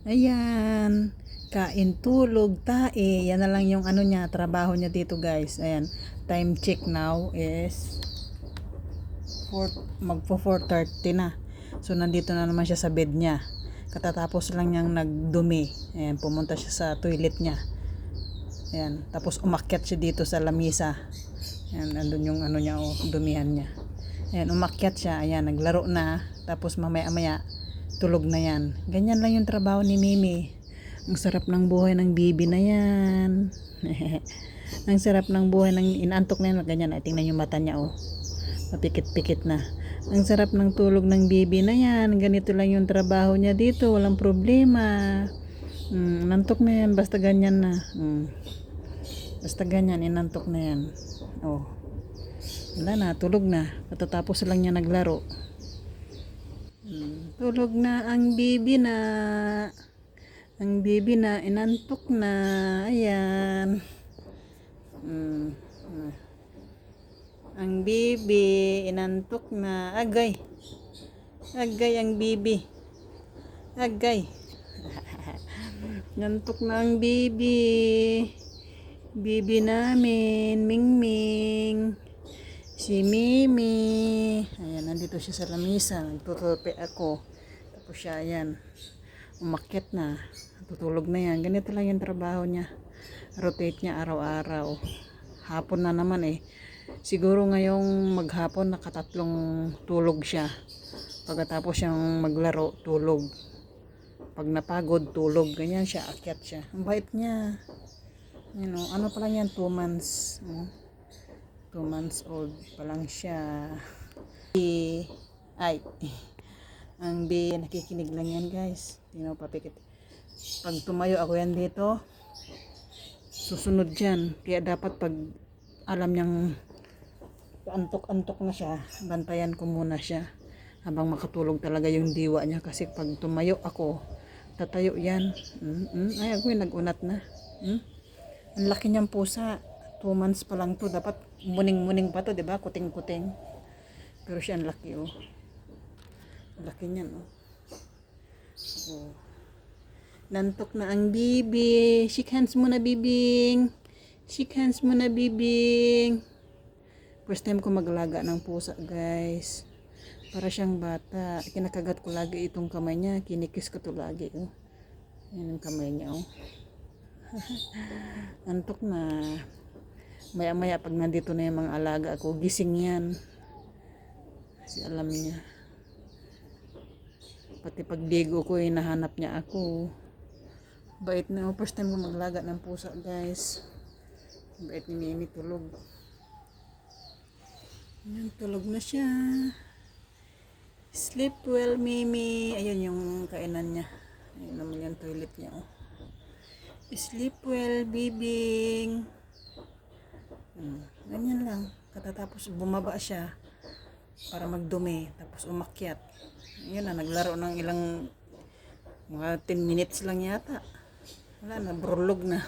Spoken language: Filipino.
Ayan. Kain, tulog, tae. Yan na lang yung ano niya, trabaho niya dito guys. Ayan. Time check now is 4, magpo 4:30 na. So nandito na naman siya sa bed niya. Katatapos lang niyang nagdumi. Ayan, pumunta siya sa toilet niya. Ayan, tapos umakyat siya dito sa lamisa. Ayan, andun yung ano niya, dumihan niya. Ayan, umakyat siya. Ayan, naglaro na. Tapos mamaya-maya, tulog na yan. Ganyan lang yung trabaho ni Mimi. Ang sarap ng buhay ng bibi na yan. Ang sarap ng buhay ng inaantok na yan. Ganyan, tingnan yung mata niya, mapikit-pikit na. Ang sarap ng tulog ng bibi na yan. Ganito lang yung trabaho niya dito. Walang problema. Inantok na yan. Basta ganyan na. Basta ganyan, inantok na yan. Wala na, tulog na. Katatapos lang niya naglaro. Tulog na ang bibi na. Ang bibi na, inantok na. Ayan. Ang bibi, inantok na. Agay. Agay ang bibi. Agay. Inantok na ang bibi. Bibi namin, Mingming. Si Mimi. Ayan, nandito siya sa lamisa. Nagtutupi ako. Tapos siya, ayan. Umakyat na. Tutulog na yan. Ganito lang yung trabaho niya. Rotate niya araw-araw. Hapon na naman Siguro ngayong maghapon nakatatlong tulog siya. Pagkatapos siyang maglaro, tulog. Pag napagod, tulog. Ganyan siya, akyat siya. Ang bait niya. Ano pa lang yan, 2 months. 2 months old pa lang siya. Ay, ang nakikinig lang yan guys. Tingnan mo, papikit. Pag tumayo ako yan dito, susunod dyan. Kaya dapat pag alam niyang antok-antok na siya, bantayan ko muna siya habang makatulog talaga yung diwa niya. Kasi pag tumayo ako, tatayo yan. Ay, ako nag-unat na. Ang laki niyang pusa. 2 months pa lang to. Dapat muning-muning pa to, diba? Kuting-kuting. Pero siya ang laki, Ang laki niyan, Nantok na ang bibi. Shake hands muna, bibing. Shake hands muna, bibing. First time ko maglaga ng pusa, guys. Para siyang bata. Kinakagat ko lagi itong kamay niya. Kinikis ko to lagi, Yan ang kamay niya, Antok na. Maya-maya pag nandito na yung mga alaga ako, gising yan. Kasi alam niya. Pati pag digo ko, hinahanap niya ako. Bait na. First time ko maglaga ng pusa, guys. Bait ni Mimi, tulog. Ayan, tulog na siya. Sleep well, Mimi. Ayun yung kainan niya. Ayun naman yung toilet niya, Sleep well, bibing. Ganyan lang. Katatapos bumaba siya para magdumi. Tapos umakyat. Ayun na, naglaro ng ilang mga 10 minutes lang yata. Wala na, brulog na.